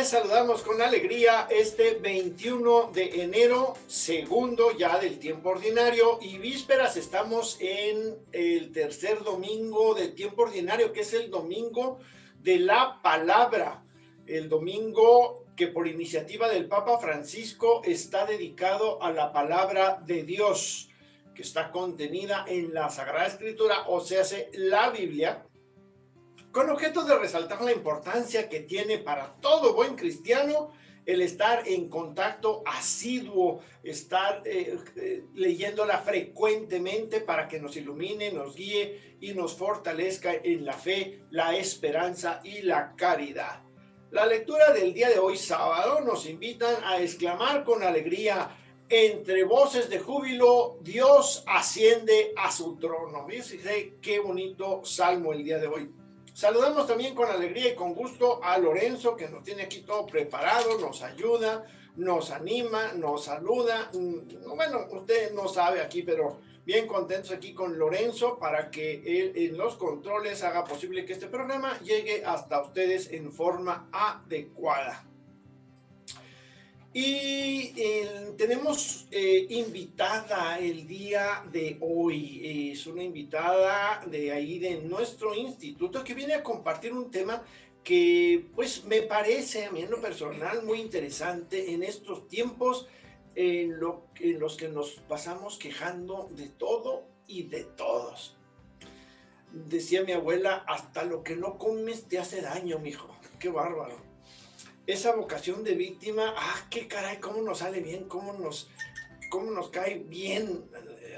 saludamos con alegría este 21 de enero, segundo ya del tiempo ordinario y vísperas. Estamos en el tercer domingo del tiempo ordinario, que es el domingo de la palabra, el domingo que por iniciativa del Papa Francisco está dedicado a la palabra de Dios, que está contenida en la Sagrada Escritura, o sea, la Biblia, con objeto de resaltar la importancia que tiene para todo buen cristiano el estar en contacto asiduo, estar leyéndola frecuentemente para que nos ilumine, nos guíe y nos fortalezca en la fe, la esperanza y la caridad. La lectura del día de hoy, sábado, nos invitan a exclamar con alegría: entre voces de júbilo, Dios asciende a su trono. Fíjense qué bonito salmo el día de hoy. Saludamos también con alegría y con gusto a Lorenzo, que nos tiene aquí todo preparado, nos ayuda, nos anima, nos saluda. Bueno, usted no sabe aquí, pero bien contentos aquí con Lorenzo para que él en los controles haga posible que este programa llegue hasta ustedes en forma adecuada. Y tenemos invitada el día de hoy. Es una invitada de ahí de nuestro instituto que viene a compartir un tema que pues me parece a mí en lo personal muy interesante en estos tiempos en los que nos pasamos quejando de todo y de todos. Decía mi abuela: hasta lo que no comes te hace daño, mijo. Qué bárbaro. Esa vocación de víctima, qué caray, cómo nos sale bien, cómo nos cae bien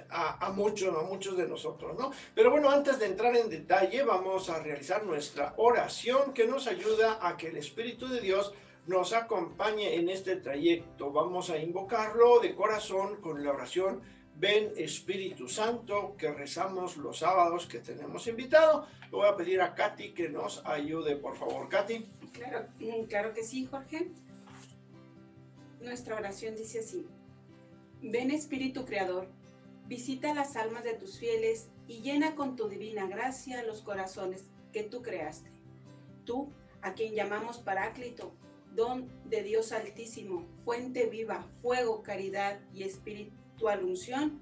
a muchos de nosotros, ¿no? Pero bueno, antes de entrar en detalle, vamos a realizar nuestra oración que nos ayuda a que el Espíritu de Dios nos acompañe en este trayecto. Vamos a invocarlo de corazón con la oración Ven Espíritu Santo, que rezamos los sábados que tenemos invitado. Le voy a pedir a Katy que nos ayude, por favor. Katy. Claro que sí, Jorge. Nuestra oración dice así: ven Espíritu Creador, visita las almas de tus fieles y llena con tu divina gracia los corazones que tú creaste. Tú, a quien llamamos Paráclito, don de Dios Altísimo, fuente viva, fuego, caridad y espiritual unción,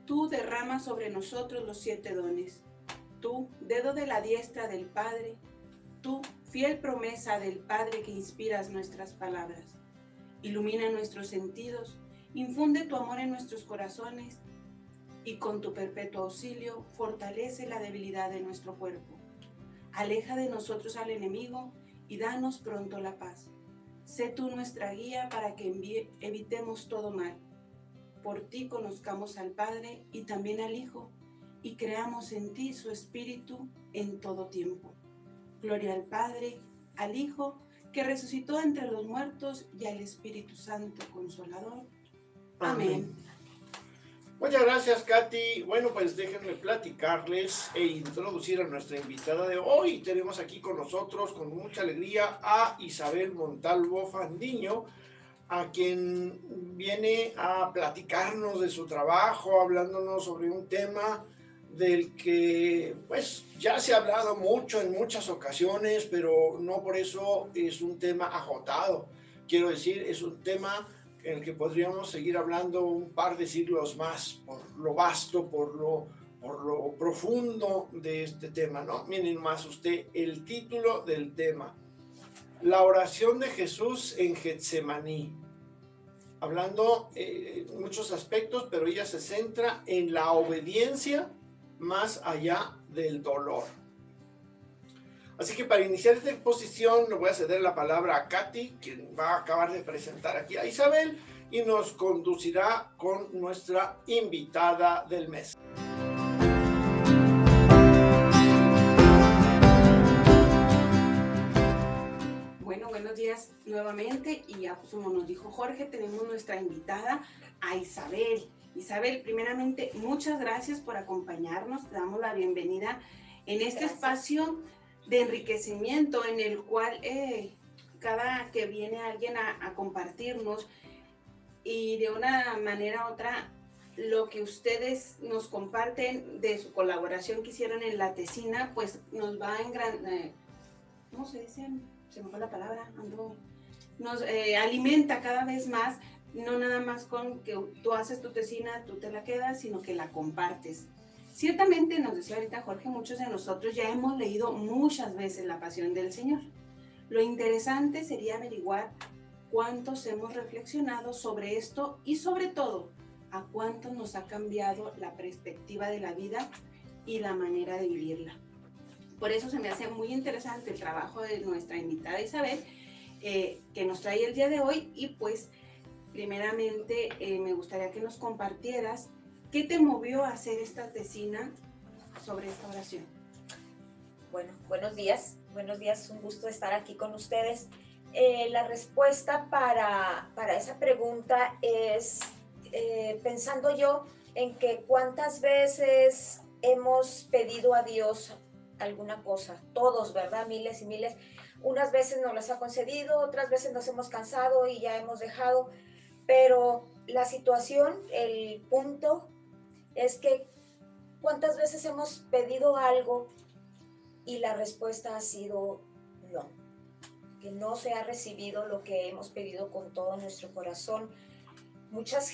tú derramas sobre nosotros los 7 dones. Tú, dedo de la diestra del Padre, tú, fiel promesa del Padre que inspiras nuestras palabras. Ilumina nuestros sentidos, infunde tu amor en nuestros corazones y con tu perpetuo auxilio fortalece la debilidad de nuestro cuerpo. Aleja de nosotros al enemigo y danos pronto la paz. Sé tú nuestra guía para que evitemos todo mal. Por ti conozcamos al Padre y también al Hijo y creamos en ti su Espíritu en todo tiempo. Gloria al Padre, al Hijo, que resucitó entre los muertos, y al Espíritu Santo Consolador. Amén. Muchas gracias, Katy. Bueno, pues déjenme platicarles e introducir a nuestra invitada de hoy. Tenemos aquí con nosotros, con mucha alegría, a Isabel Montalvo Fandiño, a quien viene a platicarnos de su trabajo, hablándonos sobre un tema del que pues ya se ha hablado mucho en muchas ocasiones, pero no por eso es un tema agotado. Quiero decir, es un tema en el que podríamos seguir hablando un par de siglos más, por lo vasto, por lo profundo de este tema, ¿no? Miren más usted el título del tema: la oración de Jesús en Getsemaní. Hablando muchos aspectos, pero ella se centra en la obediencia más allá del dolor. Así que para iniciar esta exposición le voy a ceder la palabra a Katy, quien va a acabar de presentar aquí a Isabel y nos conducirá con nuestra invitada del mes. Bueno, buenos días nuevamente, y ya como nos dijo Jorge, tenemos nuestra invitada a Isabel. Isabel, primeramente, muchas gracias por acompañarnos. Te damos la bienvenida en este espacio de enriquecimiento en el cual cada que viene alguien a compartirnos y de una manera u otra lo que ustedes nos comparten de su colaboración que hicieron en la tesina, pues nos va a ¿cómo se dice? Se me fue la palabra, ando nos alimenta cada vez más, no nada más con que tú haces tu tecina, tú te la quedas, sino que la compartes. Ciertamente, nos decía ahorita Jorge, muchos de nosotros ya hemos leído muchas veces La Pasión del Señor. Lo interesante sería averiguar cuántos hemos reflexionado sobre esto y sobre todo, a cuántos nos ha cambiado la perspectiva de la vida y la manera de vivirla. Por eso se me hace muy interesante el trabajo de nuestra invitada Isabel, que nos trae el día de hoy. Y pues, primeramente, me gustaría que nos compartieras qué te movió a hacer esta tesina sobre esta oración. Bueno, buenos días, un gusto estar aquí con ustedes. La respuesta para esa pregunta es pensando yo en que cuántas veces hemos pedido a Dios alguna cosa, todos, ¿verdad? Miles y miles. Unas veces nos las ha concedido, otras veces nos hemos cansado y ya hemos dejado, pero la situación, el punto es que cuántas veces hemos pedido algo y la respuesta ha sido no, que no se ha recibido lo que hemos pedido con todo nuestro corazón. Muchas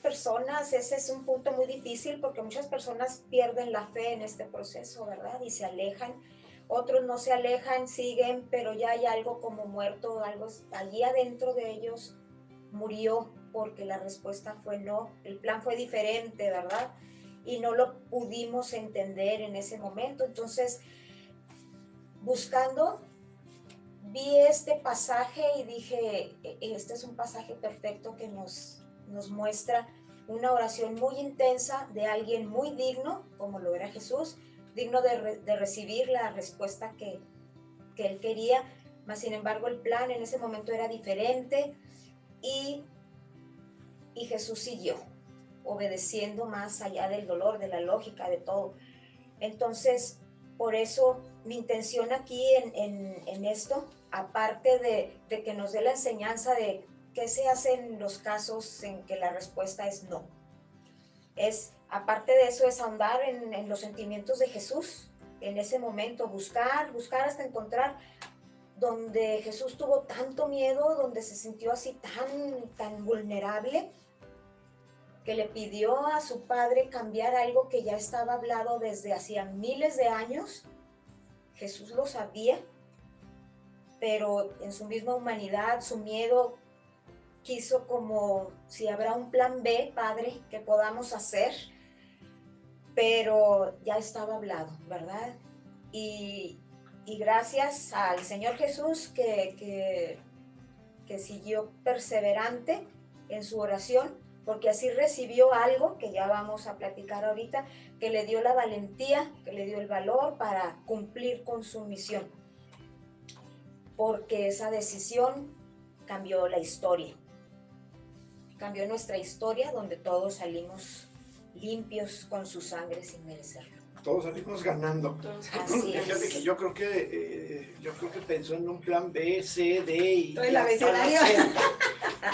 personas, ese es un punto muy difícil porque muchas personas pierden la fe en este proceso, ¿verdad? Y se alejan. Otros no se alejan, siguen, pero ya hay algo como muerto, algo allí adentro de ellos murió porque la respuesta fue no. El plan fue diferente, ¿verdad? Y no lo pudimos entender en ese momento. Entonces, buscando, vi este pasaje y dije, este es un pasaje perfecto que nos muestra una oración muy intensa de alguien muy digno, como lo era Jesús, digno de recibir la respuesta que él quería, mas sin embargo el plan en ese momento era diferente y Jesús siguió, obedeciendo más allá del dolor, de la lógica, de todo. Entonces, por eso mi intención aquí en esto, aparte de que nos dé la enseñanza de qué se hace en los casos en que la respuesta es no, aparte de eso, es ahondar en los sentimientos de Jesús, en ese momento, buscar hasta encontrar donde Jesús tuvo tanto miedo, donde se sintió así tan vulnerable, que le pidió a su Padre cambiar algo que ya estaba hablado desde hacía miles de años. Jesús lo sabía, pero en su misma humanidad, su miedo, quiso como si habrá un plan B, Padre, que podamos hacer, pero ya estaba hablado, ¿verdad? Y gracias al Señor Jesús que siguió perseverante en su oración, porque así recibió algo que ya vamos a platicar ahorita, que le dio la valentía, que le dio el valor para cumplir con su misión, porque esa decisión cambió la historia, cambió nuestra historia, donde todos salimos limpios con su sangre sin merecerlo. Todos salimos ganando. Así es. Fíjate que yo creo que pensó en un plan B, C, D y todo el abecedario.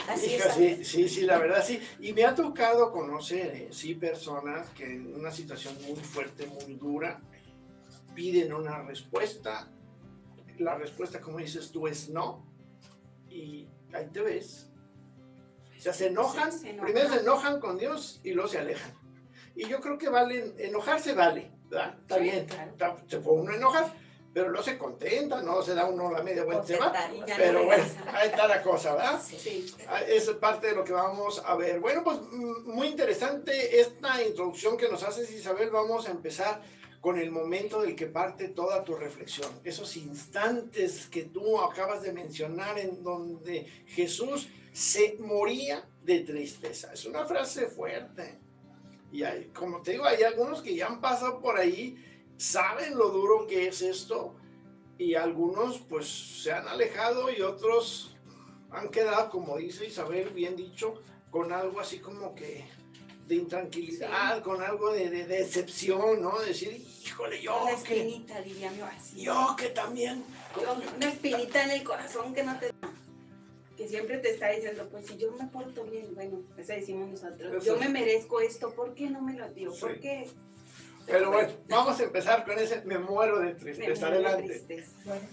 Así es. Sí, la verdad sí. Y me ha tocado conocer, sí, personas que en una situación muy fuerte, muy dura, piden una respuesta. La respuesta, como dices tú, es no. Y ahí te ves. O sea, se enojan. Primero se enojan con Dios y luego se alejan. Y yo creo que enojarse vale, ¿verdad? Está sí, bien, claro. Se puede uno enojar, pero no se contenta, no se da uno la media vuelta, se va. Pero bueno, ahí está la cosa, ¿verdad? Sí. Es parte de lo que vamos a ver. Bueno, pues muy interesante esta introducción que nos haces, Isabel. Vamos a empezar con el momento del que parte toda tu reflexión. Esos instantes que tú acabas de mencionar en donde Jesús se moría de tristeza. Es una frase fuerte. Y hay, como te digo, hay algunos que ya han pasado por ahí, saben lo duro que es esto, y algunos pues se han alejado y otros han quedado, como dice Isabel, bien dicho, con algo así como que de intranquilidad, sí, con algo de decepción, ¿no? Decir, híjole, yo una espinita, diría yo así. Yo que también. Una espinita en el corazón que no te da. Que siempre te está diciendo, pues si yo me porto bien, bueno, eso decimos nosotros, eso, yo me merezco esto, ¿por qué no me lo dio? ¿Por qué? Pero bueno, vamos a empezar con ese me muero de tristeza. Adelante. Bueno,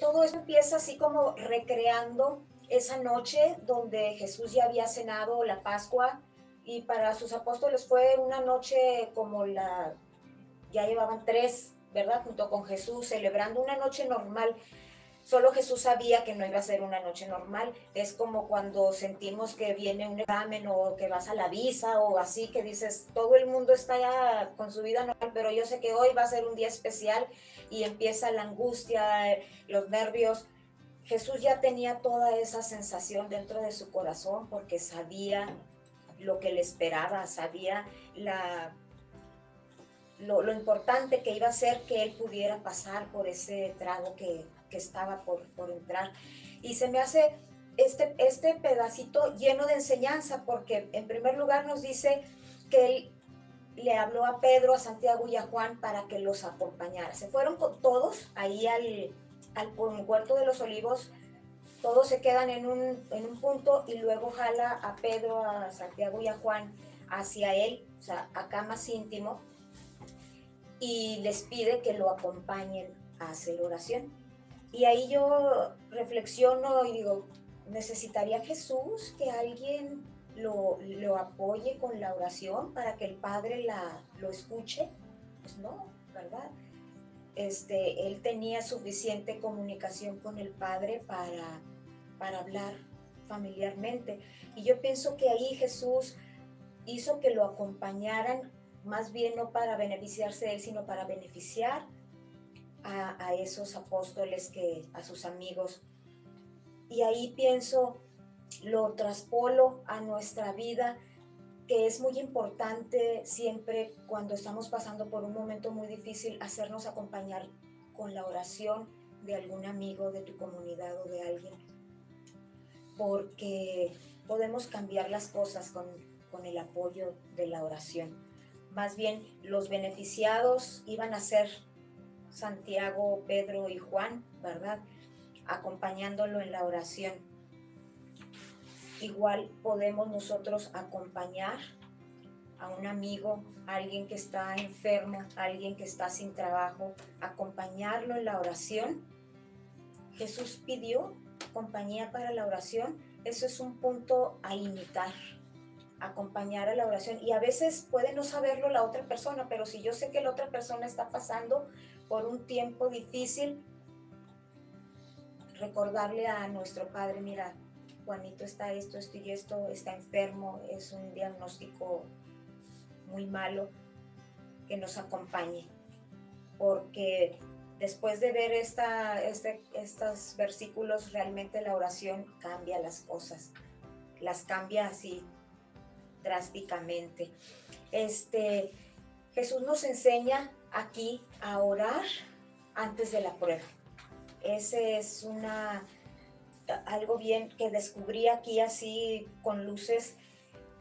todo eso empieza así como recreando esa noche donde Jesús ya había cenado la Pascua, y para sus apóstoles fue una noche como ya llevaban 3, ¿verdad? Junto con Jesús, celebrando una noche normal. Solo Jesús sabía que no iba a ser una noche normal. Es como cuando sentimos que viene un examen o que vas a la visa o así, que dices, todo el mundo está ya con su vida normal, pero yo sé que hoy va a ser un día especial, y empieza la angustia, los nervios. Jesús ya tenía toda esa sensación dentro de su corazón porque sabía lo que le esperaba, sabía lo importante que iba a ser que él pudiera pasar por ese trago que estaba por entrar. Y se me hace este pedacito lleno de enseñanza, porque en primer lugar nos dice que él le habló a Pedro, a Santiago y a Juan para que los acompañara. Se fueron con todos ahí al huerto de los olivos. Todos se quedan en un punto, y luego jala a Pedro, a Santiago y a Juan hacia él, o sea, acá más íntimo, y les pide que lo acompañen a hacer oración. Y ahí yo reflexiono y digo, ¿necesitaría Jesús que alguien lo apoye con la oración para que el Padre lo escuche? Pues no, ¿verdad? Él tenía suficiente comunicación con el Padre para hablar familiarmente. Y yo pienso que ahí Jesús hizo que lo acompañaran, más bien no para beneficiarse de él, sino para beneficiar a esos apóstoles, a sus amigos. Y ahí pienso, lo traspolo a nuestra vida, que es muy importante siempre cuando estamos pasando por un momento muy difícil, hacernos acompañar con la oración de algún amigo de tu comunidad o de alguien, porque podemos cambiar las cosas con el apoyo de la oración. Más bien, los beneficiados iban a ser Santiago, Pedro y Juan, ¿verdad? Acompañándolo en la oración. Igual podemos nosotros acompañar a un amigo, a alguien que está enfermo, a alguien que está sin trabajo, acompañarlo en la oración. Jesús pidió compañía para la oración. Eso es un punto a imitar, acompañar a la oración. Y a veces puede no saberlo la otra persona, pero si yo sé que la otra persona está pasando por un tiempo difícil, recordarle a nuestro Padre, mira, Juanito está esto y esto, está enfermo, es un diagnóstico muy malo, que nos acompañe. Porque después de ver estos versículos, realmente la oración cambia las cosas, las cambia así drásticamente. Jesús nos enseña aquí a orar antes de la prueba. Ese es algo bien que descubrí aquí así con luces.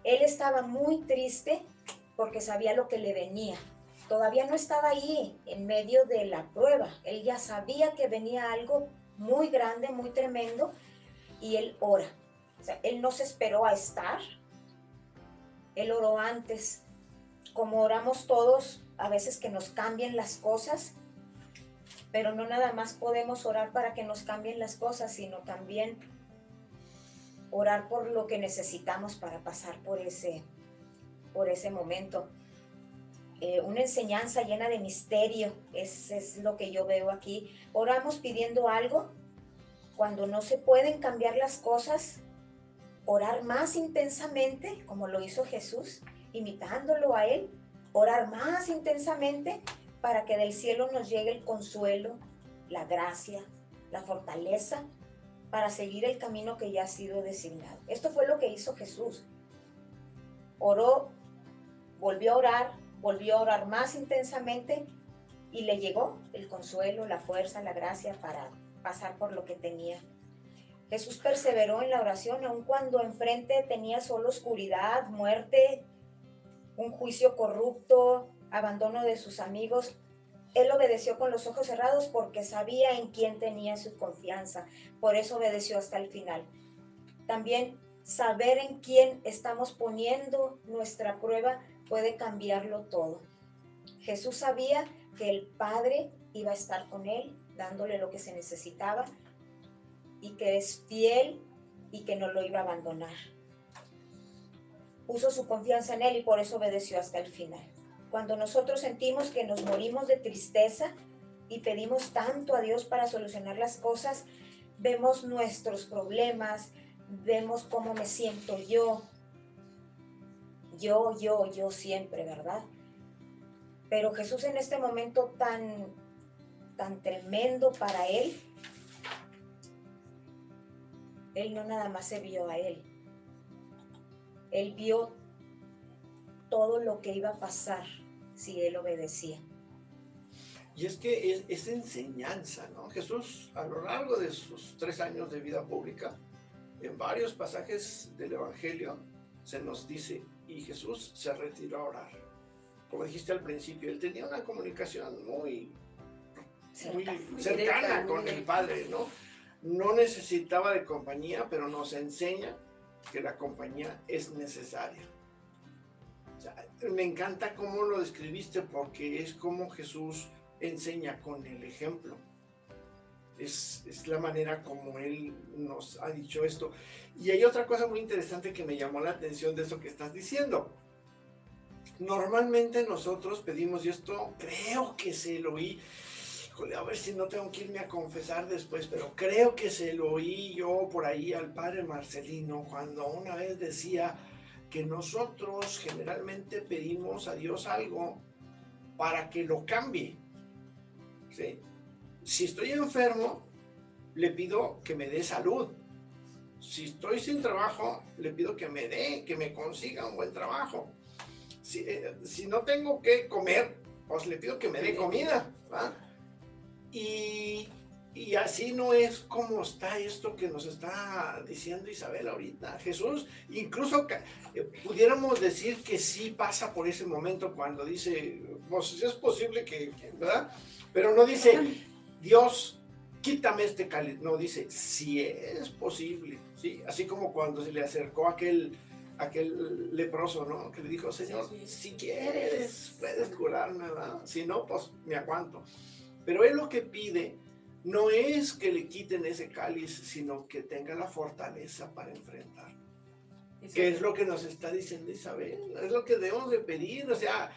Él estaba muy triste porque sabía lo que le venía. Todavía no estaba ahí en medio de la prueba. Él ya sabía que venía algo muy grande, muy tremendo, y él ora. O sea, él no se esperó a estar. Él oró antes. Como oramos todos, a veces que nos cambien las cosas, pero no nada más podemos orar para que nos cambien las cosas, sino también orar por lo que necesitamos para pasar por ese momento. Una enseñanza llena de misterio, es lo que yo veo aquí. Oramos pidiendo algo, cuando no se pueden cambiar las cosas, orar más intensamente, como lo hizo Jesús, imitándolo a él, orar más intensamente para que del cielo nos llegue el consuelo, la gracia, la fortaleza, para seguir el camino que ya ha sido designado. Esto fue lo que hizo Jesús. Oró, volvió a orar más intensamente, y le llegó el consuelo, la fuerza, la gracia para pasar por lo que tenía. Jesús perseveró en la oración, aun cuando enfrente tenía solo oscuridad, muerte, un juicio corrupto, abandono de sus amigos. Él obedeció con los ojos cerrados porque sabía en quién tenía su confianza. Por eso obedeció hasta el final. También saber en quién estamos poniendo nuestra prueba puede cambiarlo todo. Jesús sabía que el Padre iba a estar con él, dándole lo que se necesitaba y que es fiel y que no lo iba a abandonar. Puso su confianza en él y por eso obedeció hasta el final. Cuando nosotros sentimos que nos morimos de tristeza y pedimos tanto a Dios para solucionar las cosas, vemos nuestros problemas, vemos cómo me siento yo siempre, ¿verdad? Pero Jesús en este momento tan tremendo para él no nada más se vio a él vio todo lo que iba a pasar si él obedecía. Y es que es enseñanza, ¿no? Jesús, a lo largo de sus 3 años de vida pública, en varios pasajes del Evangelio, se nos dice, y Jesús se retiró a orar. Como dijiste al principio, él tenía una comunicación muy cercana con el Padre, ¿no? No necesitaba de compañía, pero nos enseña que la compañía es necesaria. O sea, me encanta cómo lo describiste, porque es como Jesús enseña con el ejemplo. Es la manera como él nos ha dicho esto. Y hay otra cosa muy interesante que me llamó la atención de eso que estás diciendo. Normalmente nosotros pedimos, y esto creo que se lo oí, híjole, a ver si no tengo que irme a confesar después, pero creo que se lo oí yo por ahí al padre Marcelino, cuando una vez decía que nosotros generalmente pedimos a Dios algo para que lo cambie, ¿sí? Si estoy enfermo, le pido que me dé salud. Si estoy sin trabajo, le pido que me consiga un buen trabajo. Si no tengo que comer, pues le pido que me dé comida, ¿va? Y así no es como está esto que nos está diciendo Isabel ahorita. Jesús, incluso pudiéramos decir que sí pasa por ese momento cuando dice, pues es posible que, ¿verdad? Pero no dice, Dios, quítame este cáliz. No, dice, si es posible, ¿sí? Así como cuando se le acercó aquel leproso, ¿no? Que le dijo, Señor, si quieres, puedes curarme, ¿verdad? Si no, pues me aguanto. Pero él lo que pide no es que le quiten ese cáliz, sino que tenga la fortaleza para enfrentar. Que es lo que nos está diciendo Isabel, es lo que debemos de pedir. O sea,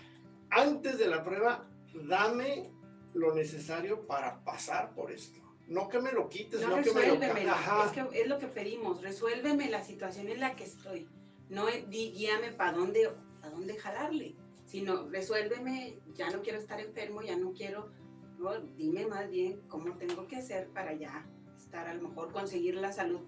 antes de la prueba, dame lo necesario para pasar por esto. No que me lo quites, no que me lo cambies. Es lo que pedimos, resuélveme la situación en la que estoy. No guíame para dónde jalarle, sino resuélveme, ya no quiero estar enfermo, ya no quiero, no, dime más bien cómo tengo que hacer para ya estar, a lo mejor conseguir la salud.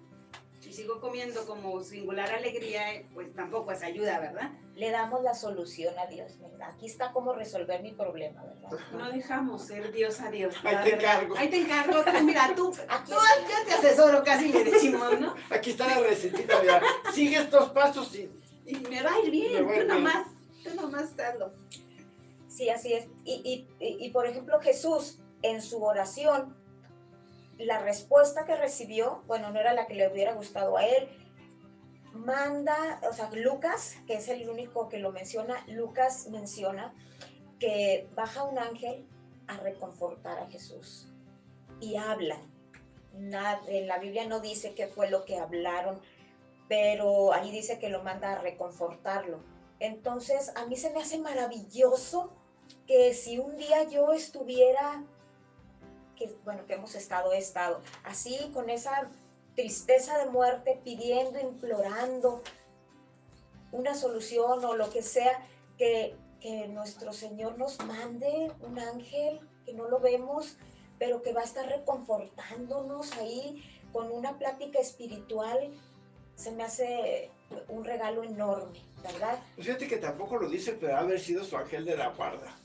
Si sigo comiendo como singular alegría, pues tampoco es ayuda, ¿verdad? Le damos la solución a Dios, ¿verdad? Aquí está cómo resolver mi problema, ¿verdad? No dejamos ser Dios a Dios. Ahí te encargo. Ahí te encargo, mira, tú ya te asesoro, casi le decimos, ¿no? Aquí está la recetita, mira, sigue estos pasos y me va a ir bien, tú nomás hazlo. Sí, así es. Y por ejemplo, Jesús, en su oración, la respuesta que recibió, bueno, no era la que le hubiera gustado a él, manda, o sea, Lucas, que es el único que lo menciona, Lucas menciona que baja un ángel a reconfortar a Jesús y hablan. En la Biblia no dice qué fue lo que hablaron, pero ahí dice que lo manda a reconfortarlo. Entonces, a mí se me hace maravilloso que si un día yo estuviera, que hemos estado, así con esa tristeza de muerte, pidiendo, implorando una solución o lo que sea, que nuestro Señor nos mande un ángel, que no lo vemos, pero que va a estar reconfortándonos ahí con una plática espiritual, se me hace un regalo enorme, ¿verdad? Fíjate que tampoco lo dice, pero ha haber sido su ángel de la guarda.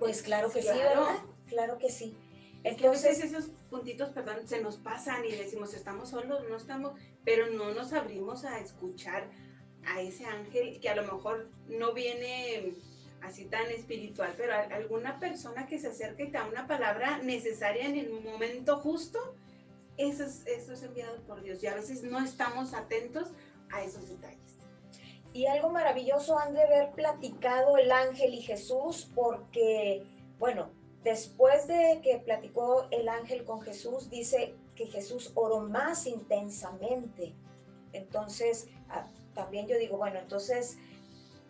Pues claro que sí, ¿verdad? Claro que sí. Entonces esos puntitos, se nos pasan y decimos, estamos solos, no estamos, pero no nos abrimos a escuchar a ese ángel que a lo mejor no viene así tan espiritual, pero alguna persona que se acerque y te da una palabra necesaria en el momento justo, eso es enviado por Dios y a veces no estamos atentos a esos detalles. Y algo maravilloso han de haber platicado el ángel y Jesús porque, bueno, después de que platicó el ángel con Jesús, dice que Jesús oró más intensamente. Entonces, también yo digo, bueno, entonces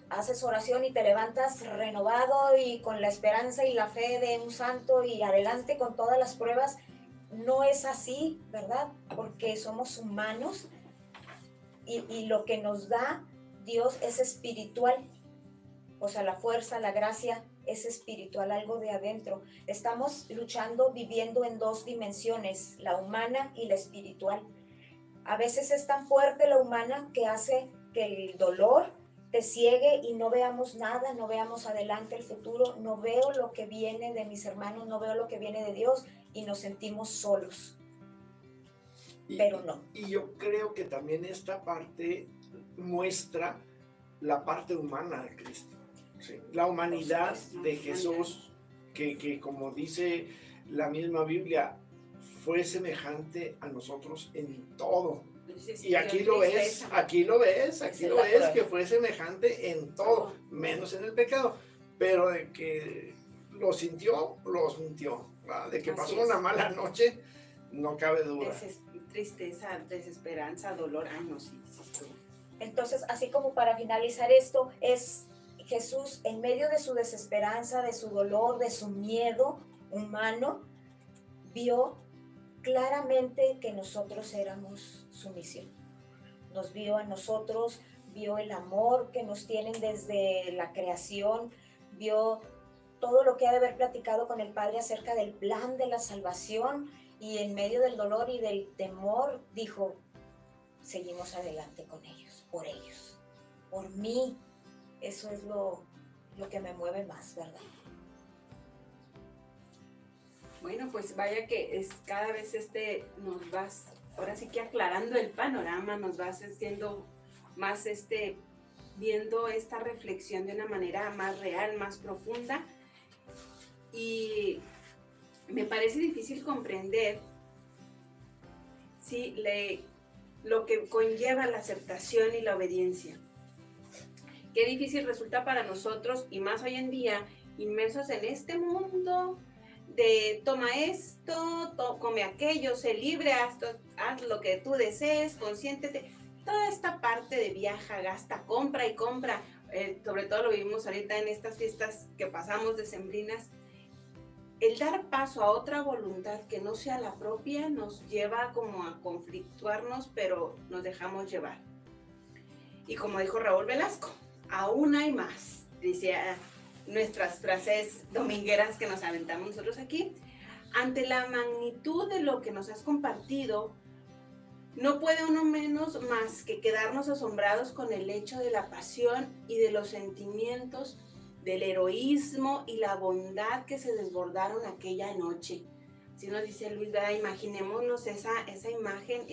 haces oración y te levantas renovado y con la esperanza y la fe de un santo y adelante con todas las pruebas. No es así, ¿verdad? Porque somos humanos y lo que nos da Dios es espiritual. O sea, la fuerza, la gracia es espiritual, algo de adentro. Estamos luchando, viviendo en dos dimensiones, la humana y la espiritual. A veces es tan fuerte la humana que hace que el dolor te ciegue y no veamos nada, no veamos adelante el futuro, no veo lo que viene de mis hermanos, no veo lo que viene de Dios y nos sentimos solos. Pero no. Y yo creo que también esta parte muestra la parte humana de Cristo. ¿Sí? La humanidad de Jesús, que como dice la misma Biblia, fue semejante a nosotros en todo. Y aquí lo ves, que fue semejante en todo, menos en el pecado. Pero de que lo sintió, ¿verdad? De que pasó una mala noche, no cabe duda. Tristeza, desesperanza, dolor, sí. Entonces, así como para finalizar esto, es Jesús en medio de su desesperanza, de su dolor, de su miedo humano, vio claramente que nosotros éramos su misión. Nos vio a nosotros, vio el amor que nos tienen desde la creación, vio todo lo que ha de haber platicado con el Padre acerca del plan de la salvación y en medio del dolor y del temor dijo, seguimos adelante con ellos, por mí. Eso es lo que me mueve más, ¿verdad? Bueno, pues vaya que es cada vez nos vas, ahora sí que aclarando el panorama, nos vas haciendo más viendo esta reflexión de una manera más real, más profunda. Y me parece difícil comprender lo que conlleva la aceptación y la obediencia. Qué difícil resulta para nosotros, y más hoy en día, inmersos en este mundo de toma esto, come aquello, sé libre, haz lo que tú desees, consiéntete. Toda esta parte de viaja, gasta, compra y compra, sobre todo lo vivimos ahorita en estas fiestas que pasamos decembrinas. El dar paso a otra voluntad que no sea la propia nos lleva como a conflictuarnos, pero nos dejamos llevar. Y como dijo Raúl Velasco, aún hay más, decía nuestras frases domingueras que nos aventamos nosotros aquí. Ante la magnitud de lo que nos has compartido, no puede uno menos más que quedarnos asombrados con el hecho de la pasión y de los sentimientos, del heroísmo y la bondad que se desbordaron aquella noche. Si nos dice Luis, ¿verdad? Imaginémonos esa imagen,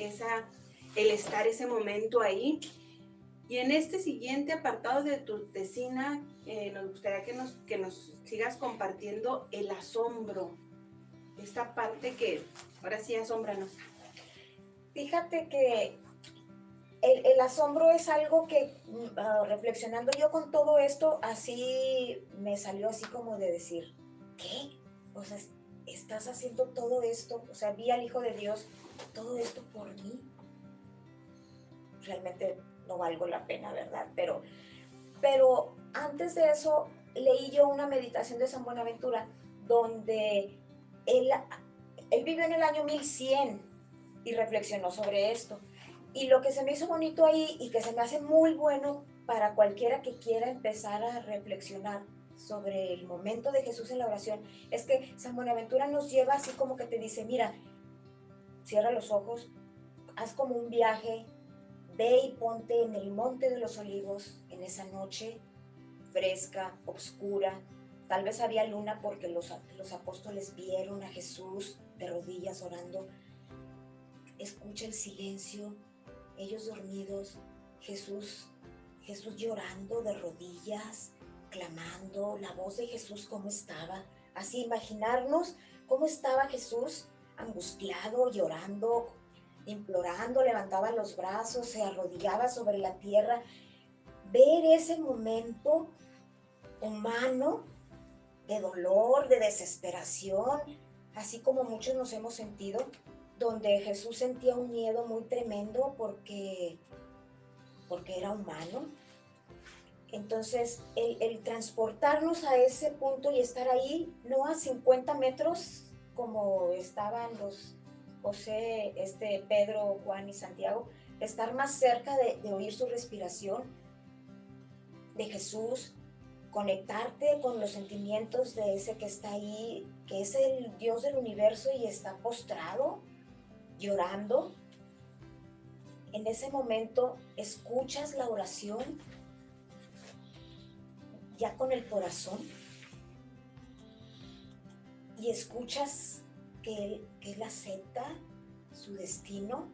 el estar ese momento ahí. Y en este siguiente apartado de tu tesina, nos gustaría que nos sigas compartiendo el asombro. Esta parte que ahora sí asómbranos. Fíjate que el asombro es algo que, reflexionando yo con todo esto, así me salió así como de decir, ¿qué? O sea, estás haciendo todo esto, o sea, vi al Hijo de Dios, todo esto por mí. Realmente no valgo la pena, ¿verdad? Pero antes de eso leí yo una meditación de San Buenaventura donde él vivió en el año 1100 y reflexionó sobre esto. Y lo que se me hizo bonito ahí y que se me hace muy bueno para cualquiera que quiera empezar a reflexionar sobre el momento de Jesús en la oración, es que San Buenaventura nos lleva así como que te dice, mira, cierra los ojos, haz como un viaje, ve y ponte en el Monte de los Olivos en esa noche fresca, oscura. Tal vez había luna porque los apóstoles vieron a Jesús de rodillas orando. Escucha el silencio, ellos dormidos, Jesús llorando de rodillas, clamando, la voz de Jesús cómo estaba. Así imaginarnos cómo estaba Jesús angustiado, llorando, implorando, levantaba los brazos, se arrodillaba sobre la tierra. Ver ese momento humano de dolor, de desesperación, así como muchos nos hemos sentido, donde Jesús sentía un miedo muy tremendo porque era humano. Entonces, el transportarnos a ese punto y estar ahí, no a 50 metros como estaban los José, Pedro, Juan y Santiago, estar más cerca de oír su respiración de Jesús, conectarte con los sentimientos de ese que está ahí, que es el Dios del universo y está postrado, llorando. En ese momento escuchas la oración ya con el corazón y escuchas que él acepta su destino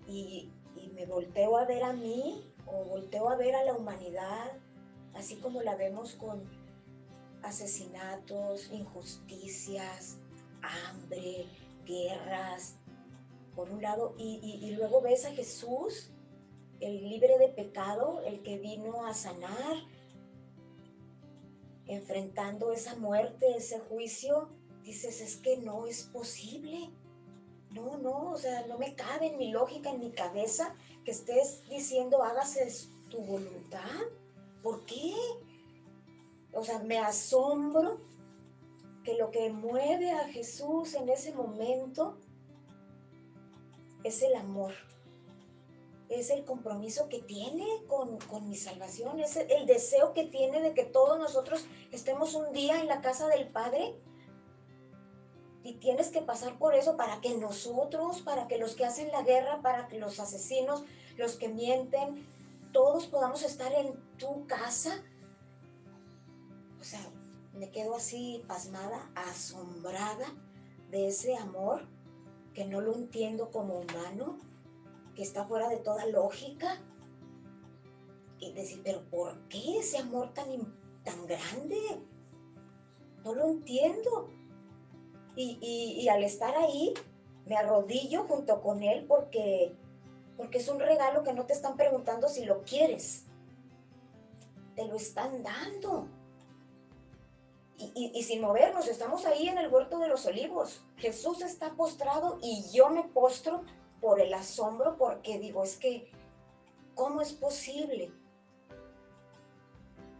y me volteo a ver a mí o volteo a ver a la humanidad así como la vemos con asesinatos, injusticias, hambre, guerras, por un lado, y luego ves a Jesús, el libre de pecado, el que vino a sanar, enfrentando esa muerte, ese juicio. Dices, es que no es posible. No, o sea, no me cabe en mi lógica, en mi cabeza, que estés diciendo, hágase tu voluntad. ¿Por qué? O sea, me asombro que lo que mueve a Jesús en ese momento es el amor, es el compromiso que tiene con mi salvación, es el deseo que tiene de que todos nosotros estemos un día en la casa del Padre. Y tienes que pasar por eso para que nosotros, para que los que hacen la guerra, para que los asesinos, los que mienten, todos podamos estar en tu casa. O sea, me quedo así pasmada, asombrada de ese amor que no lo entiendo como humano, que está fuera de toda lógica. Y decir, pero ¿por qué ese amor tan grande? No lo entiendo. Y al estar ahí, me arrodillo junto con él porque es un regalo que no te están preguntando si lo quieres. Te lo están dando. Y sin movernos, estamos ahí en el huerto de los olivos. Jesús está postrado y yo me postro por el asombro porque digo, es que, ¿cómo es posible?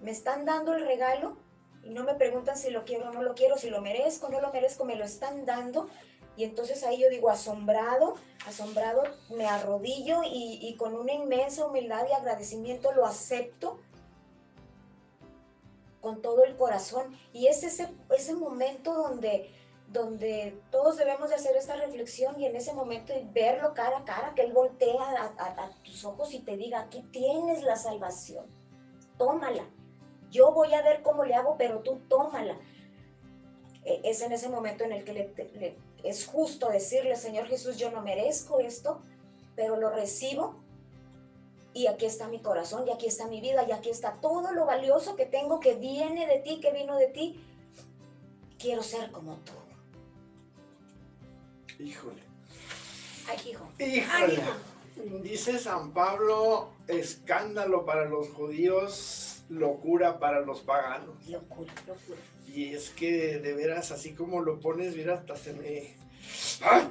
Me están dando el regalo y no me preguntan si lo quiero o no lo quiero, si lo merezco o no lo merezco, me lo están dando. Y entonces ahí yo digo, asombrado, me arrodillo y con una inmensa humildad y agradecimiento lo acepto con todo el corazón. Y es ese momento donde todos debemos de hacer esta reflexión y en ese momento verlo cara a cara, que Él voltea a tus ojos y te diga, aquí tienes la salvación, tómala. Yo voy a ver cómo le hago, pero tú tómala. Es en ese momento en el que es justo decirle, Señor Jesús, yo no merezco esto, pero lo recibo y aquí está mi corazón, y aquí está mi vida, y aquí está todo lo valioso que tengo, que viene de ti, que vino de ti. Quiero ser como tú. Híjole. Ay, hijo. Híjole. Dice San Pablo, escándalo para los judíos, locura para los paganos. Locura. Y es que de veras, así como lo pones, mira, hasta se me... ¡Ay!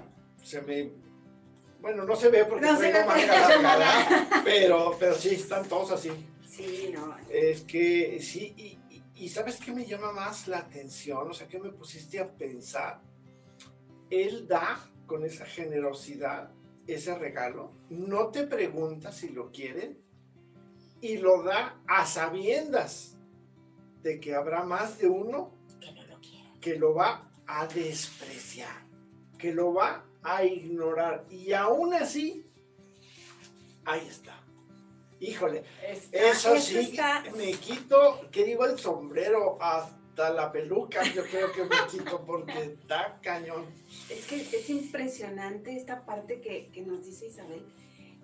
Bueno, no se ve porque no traigo manga larga, pero sí, están todos así. Sí, no. Es que sí, y ¿sabes qué me llama más la atención? O sea, que me pusiste a pensar. Él da con esa generosidad ese regalo, no te pregunta si lo quieren y lo da a sabiendas de que habrá más de uno Que no lo quiera. que lo va a despreciar, que lo va a ignorar y aún así, ahí está. Híjole, eso sí, está... me quito, ¿qué digo? El sombrero, hasta la peluca, yo creo que me quito porque está cañón. Es que es impresionante esta parte que nos dice Isabel,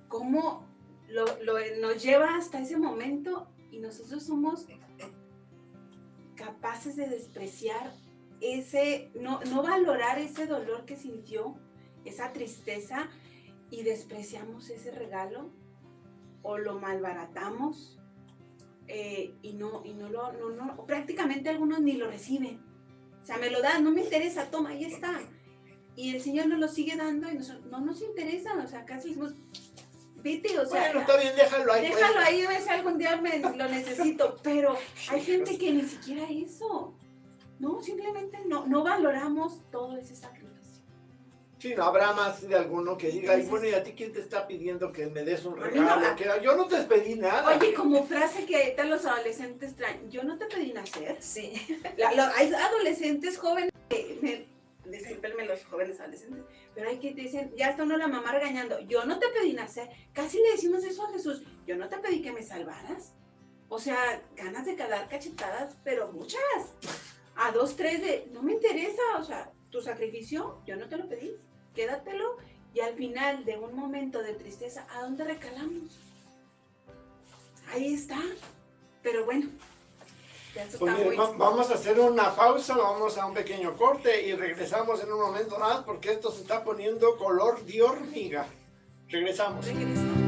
cómo nos lleva hasta ese momento y nosotros somos capaces de despreciar no valorar ese dolor que sintió, esa tristeza, y despreciamos ese regalo o lo malbaratamos. prácticamente algunos ni lo reciben. O sea, me lo dan, no me interesa, toma, ahí está. Y el Señor nos lo sigue dando y no nos interesa, o sea, casi decimos, vete, o sea. Bueno, está bien, déjalo ahí. Déjalo pues. ahí, a ver si algún día lo necesito. Pero hay gente que ni siquiera eso. No, simplemente no valoramos todo ese sacrificio. Sí, no habrá más de alguno que diga, y bueno, ¿y a ti quién te está pidiendo que me des un regalo? Yo no te pedí nada. Oye, como frase que ahorita los adolescentes traen, yo no te pedí nacer. Sí. Hay adolescentes jóvenes que discúlpenme los jóvenes adolescentes, pero hay que te dicen, ya está uno la mamá regañando, yo no te pedí nacer. Casi le decimos eso a Jesús, yo no te pedí que me salvaras. O sea, ganas de dar cachetadas, pero muchas. A 2, 3 de, no me interesa, o sea, tu sacrificio, yo no te lo pedí, quédatelo. Y al final de un momento de tristeza, ¿a dónde recalamos? Ahí está. Pero bueno, ya eso Pues está mire, muy... vamos a hacer una pausa, vamos a un pequeño corte y regresamos en un momento más porque esto se está poniendo color de hormiga. Regresamos. Regresamos.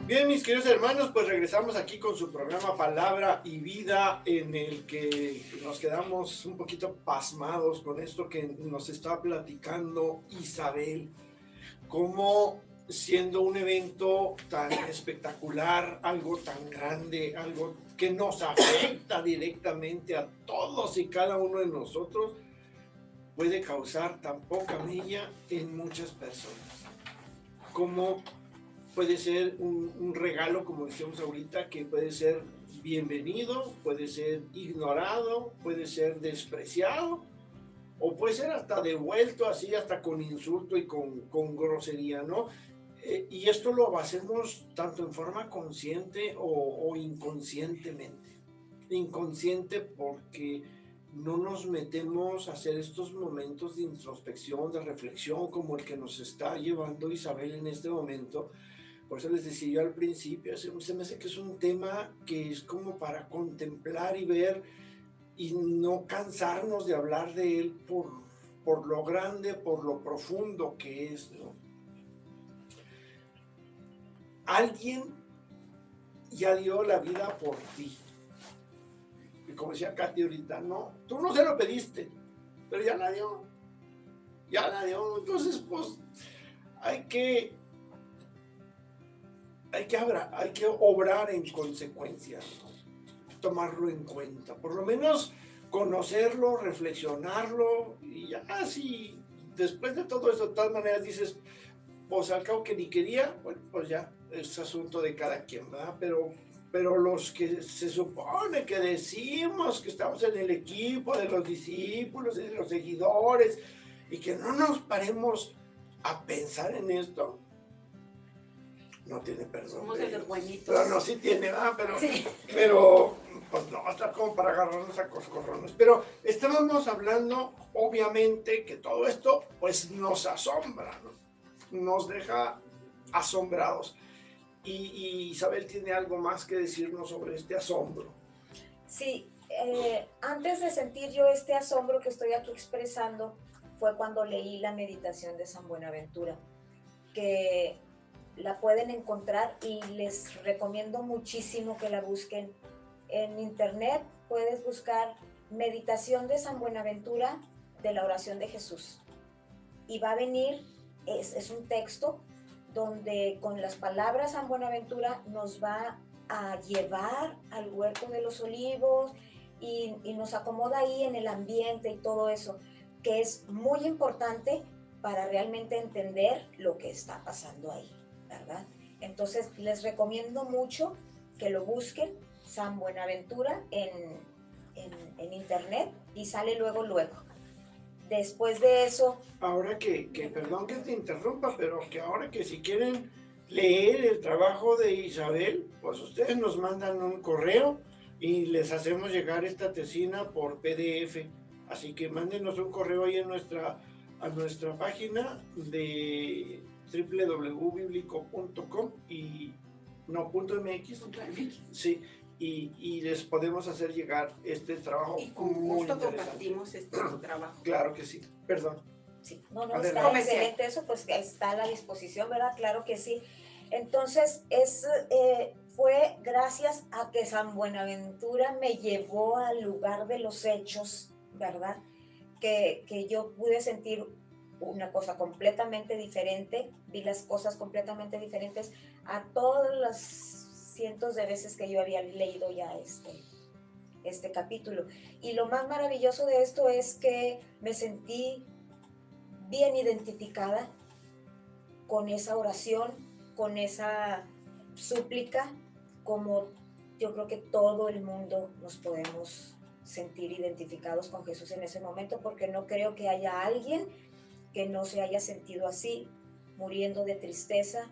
Bien, mis queridos hermanos, pues regresamos aquí con su programa Palabra y Vida, en el que nos quedamos un poquito pasmados con esto que nos está platicando Isabel. Cómo siendo un evento tan espectacular, algo tan grande, algo que nos afecta directamente a todos y cada uno de nosotros, puede causar tan poca mella en muchas personas. Como puede ser un regalo, como decíamos ahorita, que puede ser bienvenido, puede ser ignorado, puede ser despreciado, o puede ser hasta devuelto así, hasta con insulto y con grosería, ¿no? Y esto lo hacemos tanto en forma consciente o inconscientemente. Inconsciente porque no nos metemos a hacer estos momentos de introspección, de reflexión, como el que nos está llevando Isabel en este momento. Por eso les decía yo al principio, se me hace que es un tema que es como para contemplar y ver y no cansarnos de hablar de él por lo grande, por lo profundo que es, ¿no? Alguien ya dio la vida por ti. Y como decía Katy ahorita, no, tú no se lo pediste, pero ya la dio. Ya la dio. Entonces, pues, hay que obrar en consecuencia, ¿no? Tomarlo en cuenta, por lo menos conocerlo, reflexionarlo, y ya si después de todo eso, de todas maneras dices, pues al cabo que ni quería, bueno, pues ya, es asunto de cada quien, ¿verdad? Pero los que se supone que decimos que estamos en el equipo de los discípulos y de los seguidores, y que no nos paremos a pensar en esto, no tiene perdón. Somos de los buenitos. Pero no, sí tiene, ¿verdad? Sí. Pero pues no, está como para agarrarnos a coscorrones. Pero estábamos hablando, obviamente, que todo esto, pues nos asombra, ¿no? Nos deja asombrados. Y Isabel tiene algo más que decirnos sobre este asombro. Sí, antes de sentir yo este asombro que estoy aquí expresando, fue cuando leí la meditación de San Buenaventura, que la pueden encontrar y les recomiendo muchísimo que la busquen. En internet puedes buscar meditación de San Buenaventura de la oración de Jesús. Y va a venir, es un texto donde con las palabras San Buenaventura nos va a llevar al huerto de los olivos y nos acomoda ahí en el ambiente y todo eso, que es muy importante para realmente entender lo que está pasando ahí, ¿verdad? Entonces les recomiendo mucho que lo busquen, San Buenaventura en internet, y sale luego. Después de eso... Ahora perdón que te interrumpa, pero que ahora que si quieren leer el trabajo de Isabel, pues ustedes nos mandan un correo y les hacemos llegar esta tesina por PDF. Así que mándenos un correo ahí a nuestra página de www.biblico.com y no, .mx. Sí, y les podemos hacer llegar este trabajo. Y con muy gusto interesante. compartimos este trabajo. Claro que sí, perdón. Sí, no, Adelante. está excelente eso, pues está a la disposición, ¿verdad? Claro que sí. Entonces, fue gracias a que San Buenaventura me llevó al lugar de los hechos, ¿verdad? Que yo pude sentir una cosa completamente diferente, vi las cosas completamente diferentes a todas las cientos de veces que yo había leído ya este capítulo. Y lo más maravilloso de esto es que me sentí bien identificada con esa oración, con esa súplica, como yo creo que todo el mundo nos podemos sentir identificados con Jesús en ese momento, porque no creo que haya alguien que no se haya sentido así, muriendo de tristeza,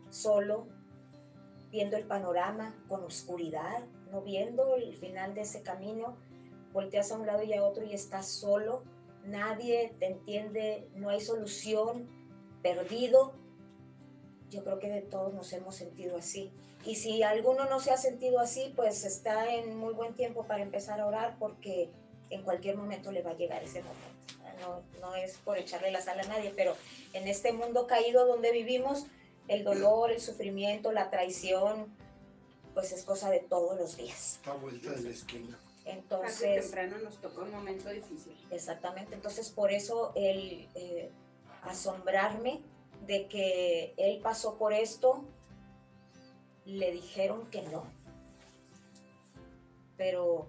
solo, viendo el panorama con oscuridad, no viendo el final de ese camino, volteas a un lado y a otro y estás solo, nadie te entiende, no hay solución, perdido. Yo creo que de todos nos hemos sentido así. Y si alguno no se ha sentido así, pues está en muy buen tiempo para empezar a orar, porque en cualquier momento le va a llegar ese momento. No es por echarle la sal a nadie, pero en este mundo caído donde vivimos, el dolor, el sufrimiento, la traición, pues es cosa de todos los días. A vuelta de la esquina. Entonces, tarde o temprano nos tocó un momento difícil. exactamente, entonces por eso el asombrarme de que él pasó por esto, le dijeron que no, pero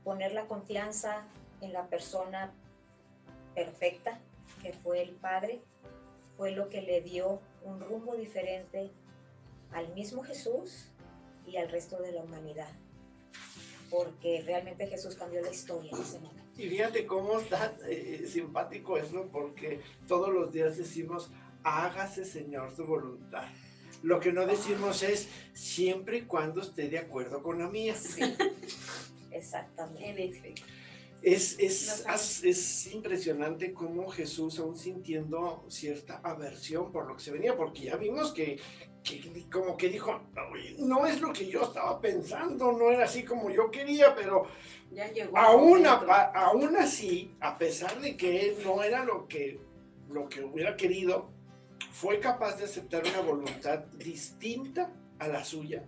poner la confianza en la persona perfecta, que fue el Padre, fue lo que le dio un rumbo diferente al mismo Jesús y al resto de la humanidad, porque realmente Jesús cambió la historia en ese momento. Y fíjate cómo está simpático eso, porque todos los días decimos, hágase Señor tu voluntad. Lo que no decimos es, siempre y cuando esté de acuerdo con la mía. Sí, exactamente. En efecto. Es impresionante cómo Jesús, aún sintiendo cierta aversión por lo que se venía, porque ya vimos que como que dijo, no es lo que yo estaba pensando, no era así como yo quería, pero Ya llegó. aún así, a pesar de que él no era lo que hubiera querido, fue capaz de aceptar una voluntad distinta a la suya.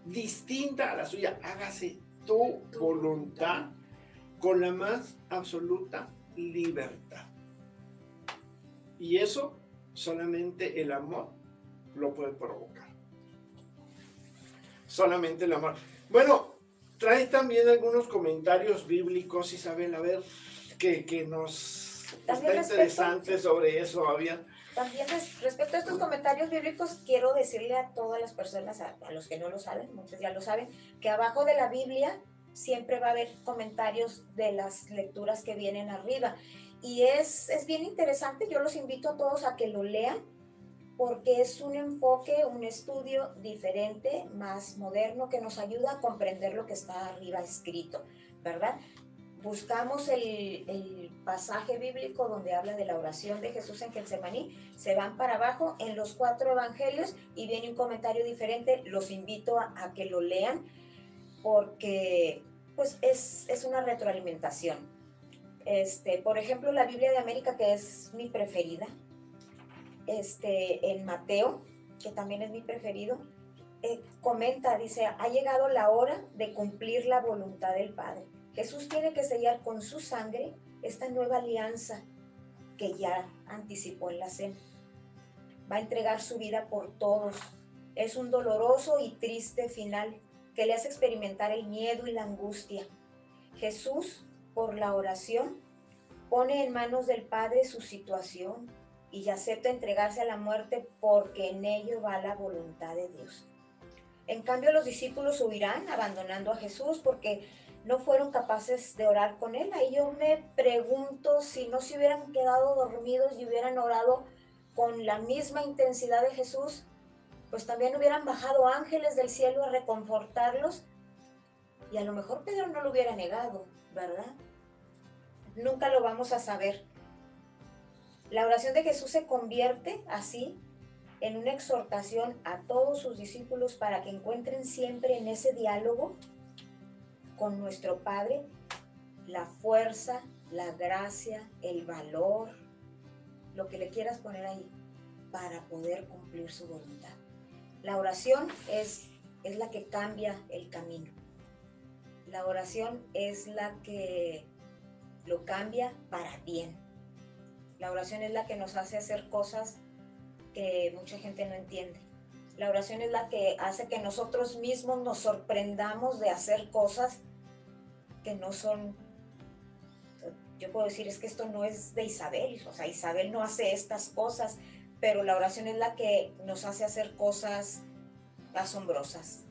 Distinta a la suya. Hágase tu voluntad con la más absoluta libertad. Y eso solamente el amor lo puede provocar. Solamente el amor. Bueno, trae también algunos comentarios bíblicos, Isabel, a ver, que nos está interesante sobre eso, Fabián. También respecto a estos comentarios bíblicos, quiero decirle a todas las personas, a los que no lo saben, muchos ya lo saben, que abajo de la Biblia siempre va a haber comentarios de las lecturas que vienen arriba. Y es bien interesante, yo los invito a todos a que lo lean, porque es un enfoque, un estudio diferente, más moderno, que nos ayuda a comprender lo que está arriba escrito, ¿verdad? Buscamos el pasaje bíblico donde habla de la oración de Jesús en Getsemaní, se van para abajo en los 4 evangelios y viene un comentario diferente. Los invito a que lo lean, porque pues es una retroalimentación. Por ejemplo, la Biblia de América, que es mi preferida, en Mateo, que también es mi preferido, comenta, dice, ha llegado la hora de cumplir la voluntad del Padre. Jesús tiene que sellar con su sangre esta nueva alianza que ya anticipó en la cena. Va a entregar su vida por todos. Es un doloroso y triste final que le hace experimentar el miedo y la angustia. Jesús, por la oración, pone en manos del Padre su situación y acepta entregarse a la muerte, porque en ello va la voluntad de Dios. En cambio, los discípulos huirán abandonando a Jesús porque no fueron capaces de orar con él. Ahí yo me pregunto si no se hubieran quedado dormidos y hubieran orado con la misma intensidad de Jesús, pues también hubieran bajado ángeles del cielo a reconfortarlos, y a lo mejor Pedro no lo hubiera negado, ¿verdad? Nunca lo vamos a saber. La oración de Jesús se convierte así en una exhortación a todos sus discípulos para que encuentren siempre en ese diálogo con nuestro Padre la fuerza, la gracia, el valor, lo que le quieras poner ahí, para poder cumplir su voluntad. La oración es la que cambia el camino. La oración es la que lo cambia para bien. La oración es la que nos hace hacer cosas que mucha gente no entiende. La oración es la que hace que nosotros mismos nos sorprendamos de hacer cosas que no son. Yo puedo decir, es que esto no es de Isabel, o sea, Isabel no hace estas cosas, pero la oración es la que nos hace hacer cosas asombrosas.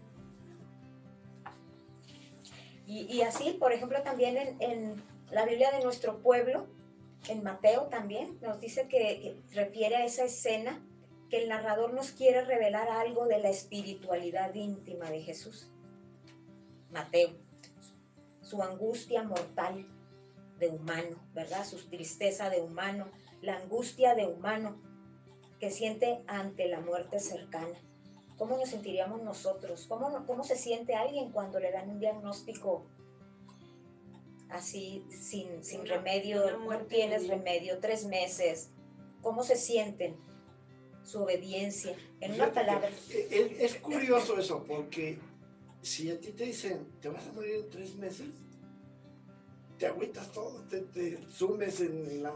Y así, por ejemplo, también en la Biblia de nuestro pueblo, en Mateo también, nos dice que refiere a esa escena que el narrador nos quiere revelar algo de la espiritualidad íntima de Jesús. Mateo, su angustia mortal de humano, ¿verdad? Su tristeza de humano, la angustia de humano que siente ante la muerte cercana. ¿Cómo nos sentiríamos nosotros? ¿Cómo se siente alguien cuando le dan un diagnóstico así, sin remedio? No tienes remedio, 3 meses. ¿Cómo se sienten? Su obediencia. En una palabra. Es curioso eso, porque si a ti te dicen, te vas a morir en 3 meses, te agüitas todo, te sumes en la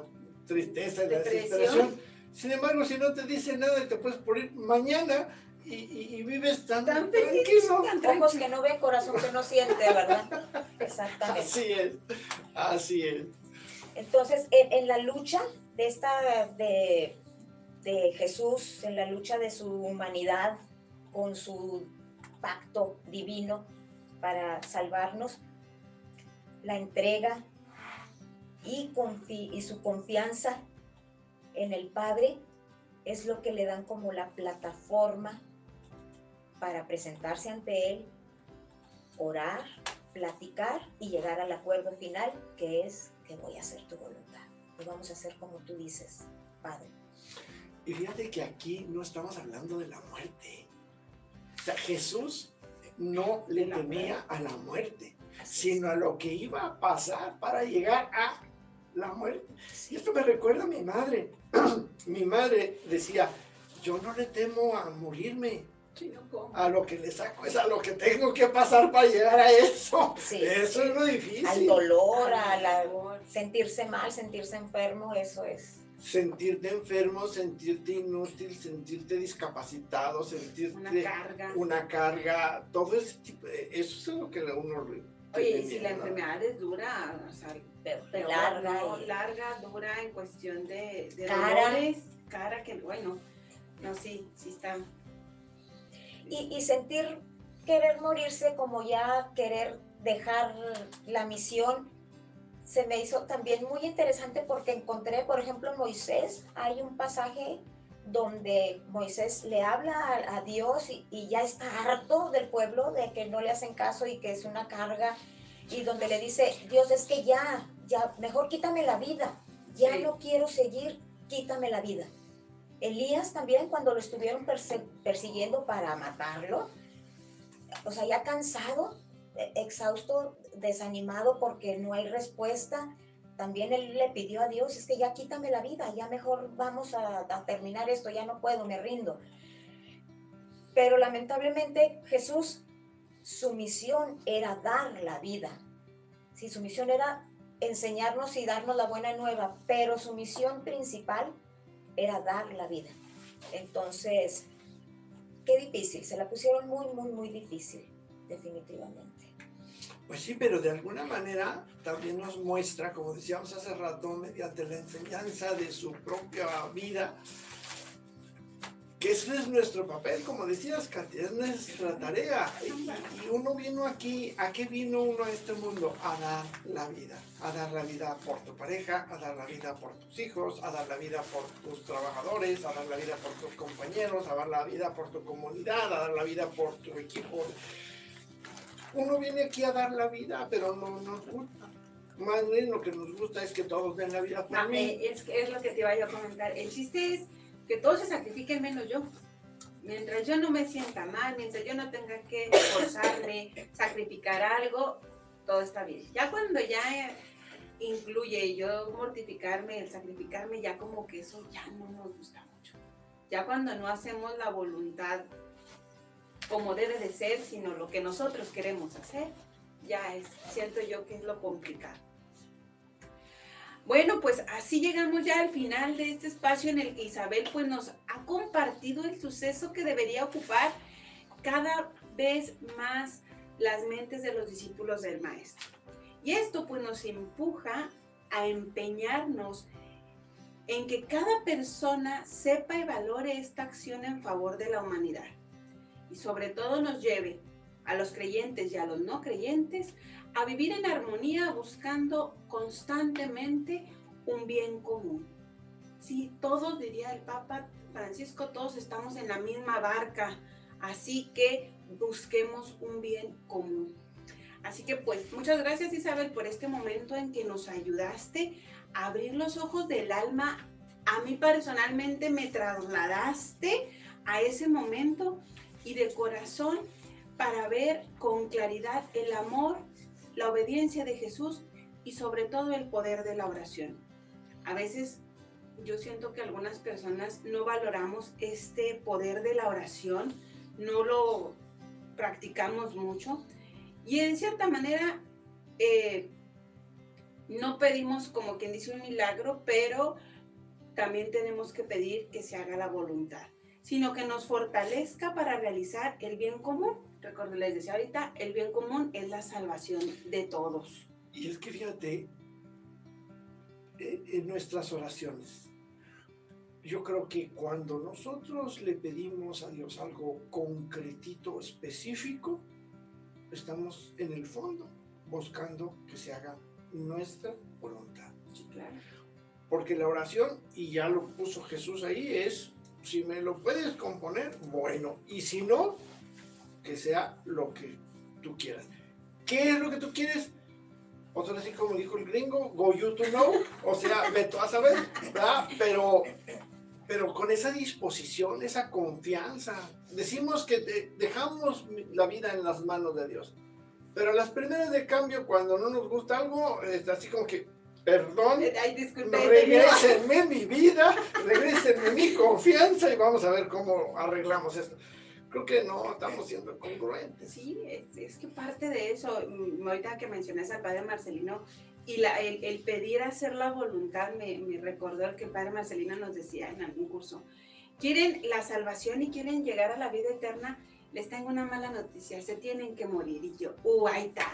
tristeza, en la desesperación. Sin embargo, si no te dicen nada, te puedes morir mañana y vives tan tranquilo. Ojos que no ven, corazón que no siente, ¿verdad? Exactamente. Así es. Entonces, en la lucha de Jesús, en la lucha de su humanidad con su pacto divino para salvarnos, la entrega y su confianza en el Padre es lo que le dan como la plataforma para presentarse ante Él, orar, platicar y llegar al acuerdo final, que es que voy a hacer tu voluntad. Y vamos a hacer como tú dices, Padre. Y fíjate que aquí no estamos hablando de la muerte. O sea, Jesús no le temía a la muerte, sino a lo que iba a pasar para llegar a la muerte. Y esto me recuerda a mi madre. Mi madre decía, yo no le temo a morirme, a lo que le saco es a lo que tengo que pasar para llegar a eso. Sí, eso es lo difícil. Al dolor, sentirse mal, sentirse enfermo, eso es. Sentirte enfermo, sentirte inútil, sentirte discapacitado, sentirte una carga, todo ese tipo, eso es lo que uno. Oye, y si la enfermedad es dura, o sea, larga, dura en cuestión de dolores, cara que, bueno, no, sí está. Y sentir querer morirse, como ya querer dejar la misión, se me hizo también muy interesante porque encontré, por ejemplo, Moisés, hay un pasaje donde Moisés le habla a Dios y ya está harto del pueblo de que no le hacen caso y que es una carga, y donde le dice, Dios, es que ya, mejor quítame la vida, ya no quiero seguir, quítame la vida. Elías también, cuando lo estuvieron persiguiendo para matarlo, o sea, ya cansado, exhausto, desanimado porque no hay respuesta, también él le pidió a Dios, es que ya quítame la vida, ya mejor vamos a terminar esto, ya no puedo, me rindo. Pero lamentablemente Jesús, su misión era dar la vida. Sí, su misión era enseñarnos y darnos la buena nueva, pero su misión principal era dar la vida. Entonces, qué difícil, se la pusieron muy, muy, muy difícil, definitivamente. Pues sí, pero de alguna manera también nos muestra, como decíamos hace rato, mediante la enseñanza de su propia vida, que ese es nuestro papel, como decías, Katy, es nuestra tarea. Y uno vino aquí, ¿a qué vino uno a este mundo? A dar la vida por tu pareja, a dar la vida por tus hijos, a dar la vida por tus trabajadores, a dar la vida por tus compañeros, a dar la vida por tu comunidad, a dar la vida por tu equipo. Uno viene aquí a dar la vida, pero no nos gusta. Más bien lo que nos gusta es que todos den la vida por mí. Es lo que te iba a comentar. El chiste es que todos se sacrifiquen menos yo. Mientras yo no me sienta mal, mientras yo no tenga que esforzarme, sacrificar algo, todo está bien. Ya cuando ya incluye yo mortificarme, el sacrificarme, ya como que eso ya no nos gusta mucho. Ya cuando no hacemos la voluntad como debe de ser, sino lo que nosotros queremos hacer, siento yo que es lo complicado. Bueno, pues así llegamos ya al final de este espacio en el que Isabel pues nos ha compartido el suceso que debería ocupar cada vez más las mentes de los discípulos del Maestro. Y esto pues nos empuja a empeñarnos en que cada persona sepa y valore esta acción en favor de la humanidad. Y sobre todo nos lleve a los creyentes y a los no creyentes a vivir en armonía buscando constantemente un bien común. Sí, todos, diría el Papa Francisco, todos estamos en la misma barca, así que busquemos un bien común. Así que pues muchas gracias, Isabel, por este momento en que nos ayudaste a abrir los ojos del alma. A mí personalmente me trasladaste a ese momento y de corazón para ver con claridad el amor, la obediencia de Jesús y sobre todo el poder de la oración. A veces yo siento que algunas personas no valoramos este poder de la oración, no lo practicamos mucho y en cierta manera no pedimos como quien dice un milagro, pero también tenemos que pedir que se haga la voluntad, sino que nos fortalezca para realizar el bien común. Recuerdo, les decía ahorita, el bien común es la salvación de todos. Y es que fíjate, en nuestras oraciones, yo creo que cuando nosotros le pedimos a Dios algo concretito, específico, estamos en el fondo buscando que se haga nuestra voluntad. Sí, claro. Porque la oración, y ya lo puso Jesús ahí, es, si me lo puedes componer, bueno, y si no, que sea lo que tú quieras. ¿Qué es lo que tú quieres? O sea, así como dijo el gringo, go you to know, o sea, ve tú a saber, ¿verdad? Pero con esa disposición, esa confianza, decimos que dejamos la vida en las manos de Dios. Pero las primeras de cambio, cuando no nos gusta algo, es así como que, perdón, regrésenme mi vida, regrésenme mi confianza y vamos a ver cómo arreglamos esto. Creo que no estamos siendo congruentes. Sí, es que parte de eso, ahorita que mencionas al padre Marcelino, y el pedir hacer la voluntad, me recordó el que el padre Marcelino nos decía en algún curso. Quieren la salvación y quieren llegar a la vida eterna, les tengo una mala noticia, se tienen que morir. Y yo, ahí está.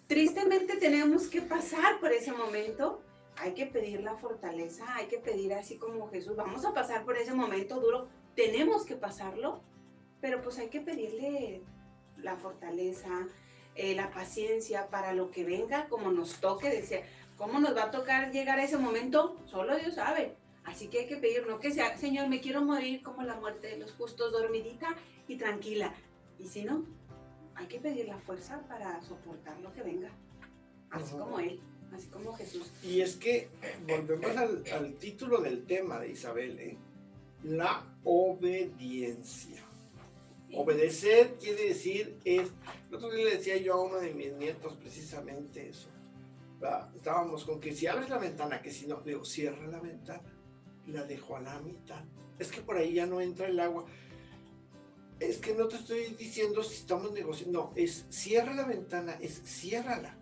Tristemente tenemos que pasar por ese momento, hay que pedir la fortaleza, hay que pedir así como Jesús, vamos a pasar por ese momento duro, tenemos que pasarlo, pero pues hay que pedirle la fortaleza, la paciencia para lo que venga, como nos toque, decía, cómo nos va a tocar llegar a ese momento, solo Dios sabe. Así que hay que pedir, no que sea, Señor, me quiero morir como la muerte de los justos, dormidita y tranquila. Y si no, hay que pedir la fuerza para soportar lo que venga, así como Él, así como Jesús. Y es que volvemos al título del tema de Isabel, la obediencia. Obedecer quiere decir, el otro día le decía yo a uno de mis nietos precisamente eso. Estábamos con que si abres la ventana, que si no, digo, cierra la ventana, la dejo a la mitad. Es que por ahí ya no entra el agua. Es que no te estoy diciendo si estamos negociando, no, es cierra la ventana, es ciérrala.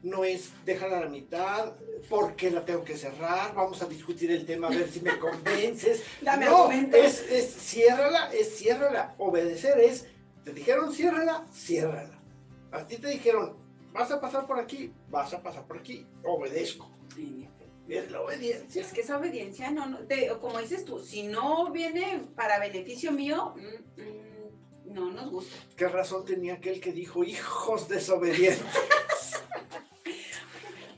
No es déjala a la mitad, porque la tengo que cerrar, vamos a discutir el tema a ver si me convences. Dame no, argumentos. es ciérrala. Obedecer es, te dijeron ciérrala, ciérrala. A ti te dijeron, vas a pasar por aquí, vas a pasar por aquí, obedezco. Sí. Es la obediencia. Es que esa obediencia, como dices tú, si no viene para beneficio mío, no nos gusta. ¿Qué razón tenía aquel que dijo, hijos desobedientes?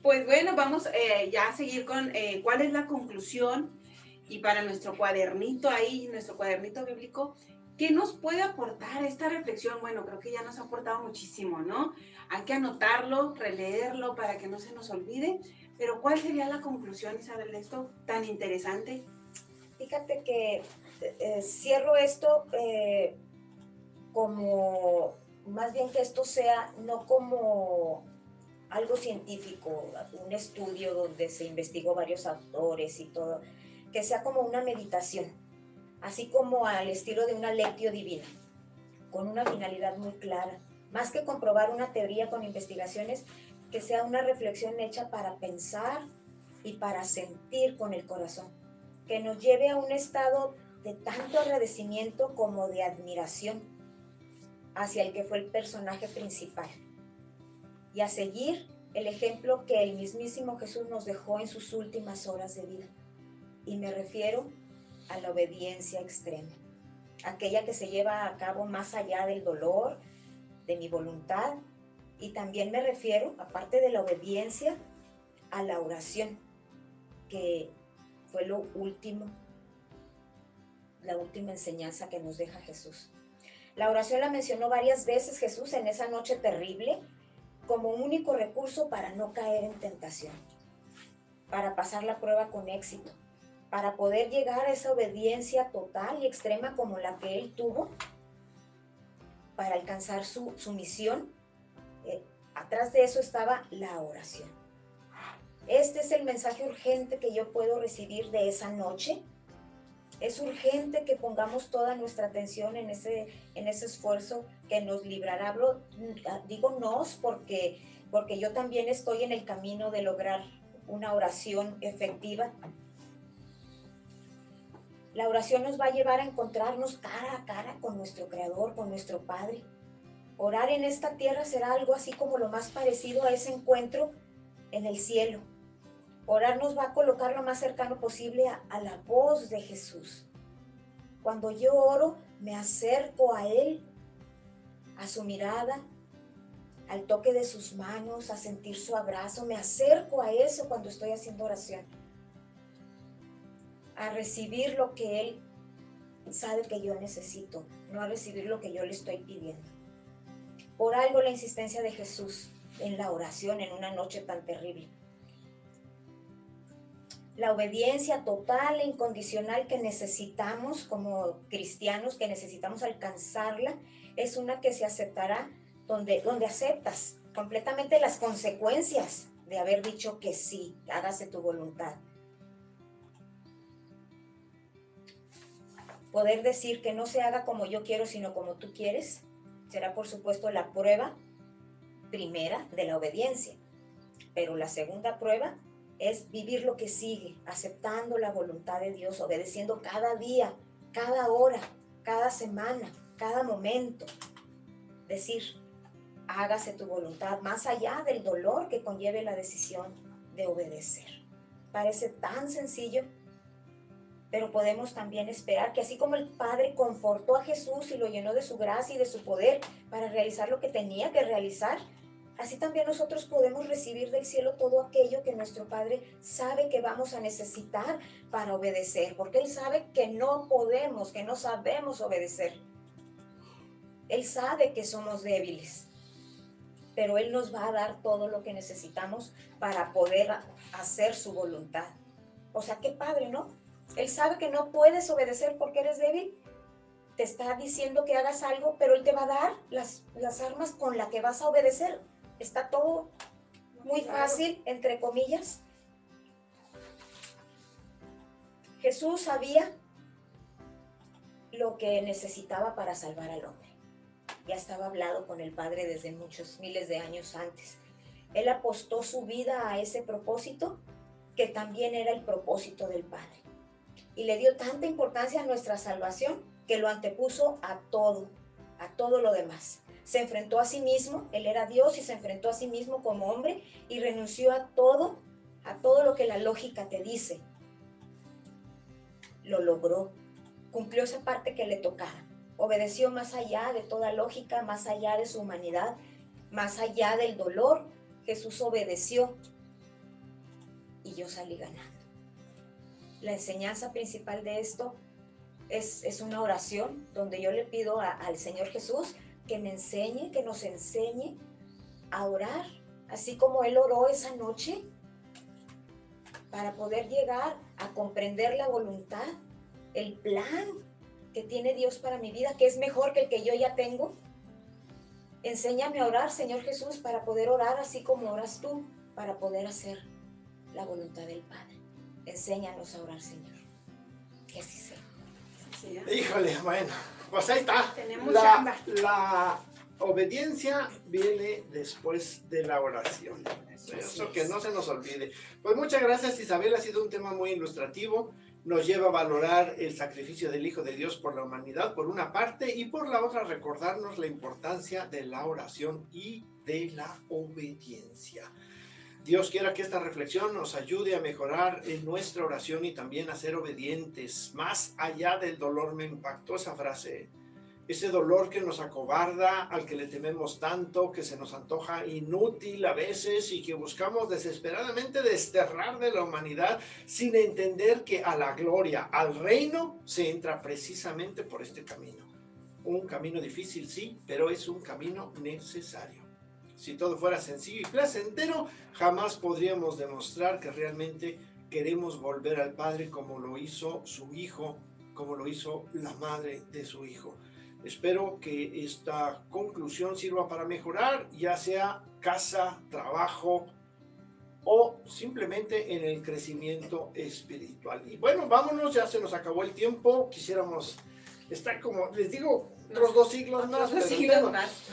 Pues bueno, vamos ya a seguir con cuál es la conclusión, y para nuestro cuadernito ahí, nuestro cuadernito bíblico, ¿qué nos puede aportar esta reflexión? Bueno, creo que ya nos ha aportado muchísimo, ¿no? Hay que anotarlo, releerlo para que no se nos olvide, pero ¿cuál sería la conclusión, Isabel, de esto tan interesante? Fíjate que cierro esto como, más bien que esto sea no como algo científico, un estudio donde se investigó varios autores y todo, que sea como una meditación, así como al estilo de una lectio divina, con una finalidad muy clara, más que comprobar una teoría con investigaciones, que sea una reflexión hecha para pensar y para sentir con el corazón, que nos lleve a un estado de tanto agradecimiento como de admiración hacia el que fue el personaje principal, y a seguir el ejemplo que el mismísimo Jesús nos dejó en sus últimas horas de vida. Y me refiero a la obediencia extrema, aquella que se lleva a cabo más allá del dolor, de mi voluntad, y también me refiero, aparte de la obediencia, a la oración, que fue lo último, la última enseñanza que nos deja Jesús. La oración la mencionó varias veces Jesús en esa noche terrible como único recurso para no caer en tentación, para pasar la prueba con éxito, para poder llegar a esa obediencia total y extrema como la que él tuvo, para alcanzar su misión. Atrás de eso estaba la oración. Este es el mensaje urgente que yo puedo recibir de esa noche. Es urgente que pongamos toda nuestra atención en ese esfuerzo que nos librará. Digo nos porque yo también estoy en el camino de lograr una oración efectiva. La oración nos va a llevar a encontrarnos cara a cara con nuestro Creador, con nuestro Padre. Orar en esta tierra será algo así como lo más parecido a ese encuentro en el cielo. Orar nos va a colocar lo más cercano posible a la voz de Jesús. Cuando yo oro, me acerco a Él, a su mirada, al toque de sus manos, a sentir su abrazo. Me acerco a eso cuando estoy haciendo oración, a recibir lo que Él sabe que yo necesito, no a recibir lo que yo le estoy pidiendo. Por algo la insistencia de Jesús en la oración en una noche tan terrible. La obediencia total e incondicional que necesitamos como cristianos, que necesitamos alcanzarla, es una que se aceptará donde aceptas completamente las consecuencias de haber dicho que sí, hágase tu voluntad. Poder decir que no se haga como yo quiero, sino como tú quieres, será por supuesto la prueba primera de la obediencia. Pero la segunda prueba es vivir lo que sigue, aceptando la voluntad de Dios, obedeciendo cada día, cada hora, cada semana, cada momento. Decir, hágase tu voluntad, más allá del dolor que conlleve la decisión de obedecer. Parece tan sencillo, pero podemos también esperar que así como el Padre confortó a Jesús y lo llenó de su gracia y de su poder para realizar lo que tenía que realizar, así también nosotros podemos recibir del cielo todo aquello que nuestro Padre sabe que vamos a necesitar para obedecer, porque Él sabe que no podemos, que no sabemos obedecer. Él sabe que somos débiles, pero Él nos va a dar todo lo que necesitamos para poder hacer su voluntad. O sea, qué padre, ¿no? Él sabe que no puedes obedecer porque eres débil. Te está diciendo que hagas algo, pero Él te va a dar las armas con las que vas a obedecer. Está todo muy fácil, entre comillas. Jesús sabía lo que necesitaba para salvar al hombre. Ya estaba hablado con el Padre desde muchos miles de años antes. Él apostó su vida a ese propósito, que también era el propósito del Padre. Y le dio tanta importancia a nuestra salvación que lo antepuso a todo lo demás. Se enfrentó a sí mismo, Él era Dios y se enfrentó a sí mismo como hombre y renunció a todo lo que la lógica te dice. Lo logró, cumplió esa parte que le tocaba. Obedeció más allá de toda lógica, más allá de su humanidad, más allá del dolor. Jesús obedeció y yo salí ganando. La enseñanza principal de esto es una oración donde yo le pido al Señor Jesús que me enseñe, que nos enseñe a orar, así como Él oró esa noche, para poder llegar a comprender la voluntad, el plan que tiene Dios para mi vida, que es mejor que el que yo ya tengo. Enséñame a orar, Señor Jesús, para poder orar así como oras tú, para poder hacer la voluntad del Padre. Enséñanos a orar, Señor. Que así sea. Sí, Híjole, bueno, pues ahí está. Tenemos chamba. La obediencia viene después de la oración. Eso que no se nos olvide. Pues muchas gracias, Isabel. Ha sido un tema muy ilustrativo. Nos lleva a valorar el sacrificio del Hijo de Dios por la humanidad, por una parte, y por la otra, recordarnos la importancia de la oración y de la obediencia. Dios quiera que esta reflexión nos ayude a mejorar en nuestra oración y también a ser obedientes. Más allá del dolor, me impactó esa frase. Ese dolor que nos acobarda, al que le tememos tanto, que se nos antoja inútil a veces y que buscamos desesperadamente desterrar de la humanidad, sin entender que a la gloria, al reino, se entra precisamente por este camino. Un camino difícil, sí, pero es un camino necesario. Si todo fuera sencillo y placentero, jamás podríamos demostrar que realmente queremos volver al Padre como lo hizo su Hijo, como lo hizo la madre de su Hijo. Espero que esta conclusión sirva para mejorar, ya sea casa, trabajo o simplemente en el crecimiento espiritual. Y bueno, vámonos, ya se nos acabó el tiempo. Quisiéramos estar como, les digo, otros 2 siglos más. Otros 2 siglos más.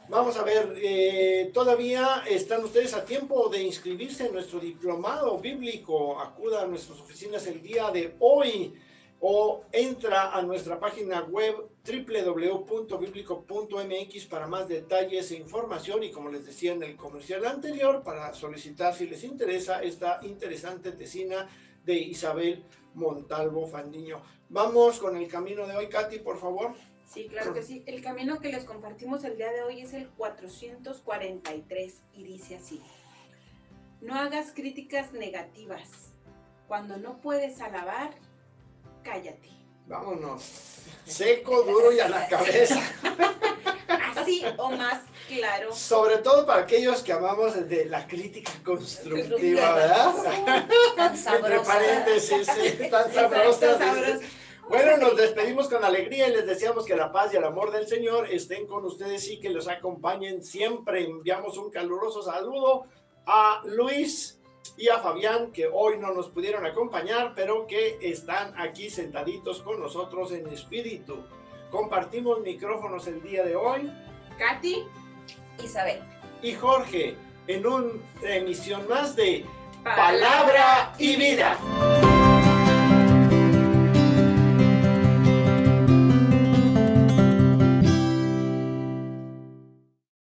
Vamos a ver, todavía están ustedes a tiempo de inscribirse en nuestro diplomado bíblico. Acuda a nuestras oficinas el día de hoy o entra a nuestra página web www.biblico.mx para más detalles e información, y como les decía en el comercial anterior, para solicitar, si les interesa, esta interesante tesina de Isabel Montalvo Fandiño. Vamos con el camino de hoy, Katy, por favor. Sí, claro que sí. El camino que les compartimos el día de hoy es el 443 y dice así: no hagas críticas negativas. Cuando no puedes alabar, cállate. Vámonos. Seco, duro y a la cabeza. Así o más claro. Sobre todo para aquellos que amamos de la crítica constructiva, ¿verdad? Tan sabrosa. Entre paréntesis, sí, tan sabrosas. Bueno, nos despedimos con alegría y les deseamos que la paz y el amor del Señor estén con ustedes y que los acompañen siempre. Enviamos un caluroso saludo a Luis y a Fabián, que hoy no nos pudieron acompañar, pero que están aquí sentaditos con nosotros en espíritu. Compartimos micrófonos el día de hoy. Katy, Isabel y Jorge, en una emisión más de Palabra y Vida.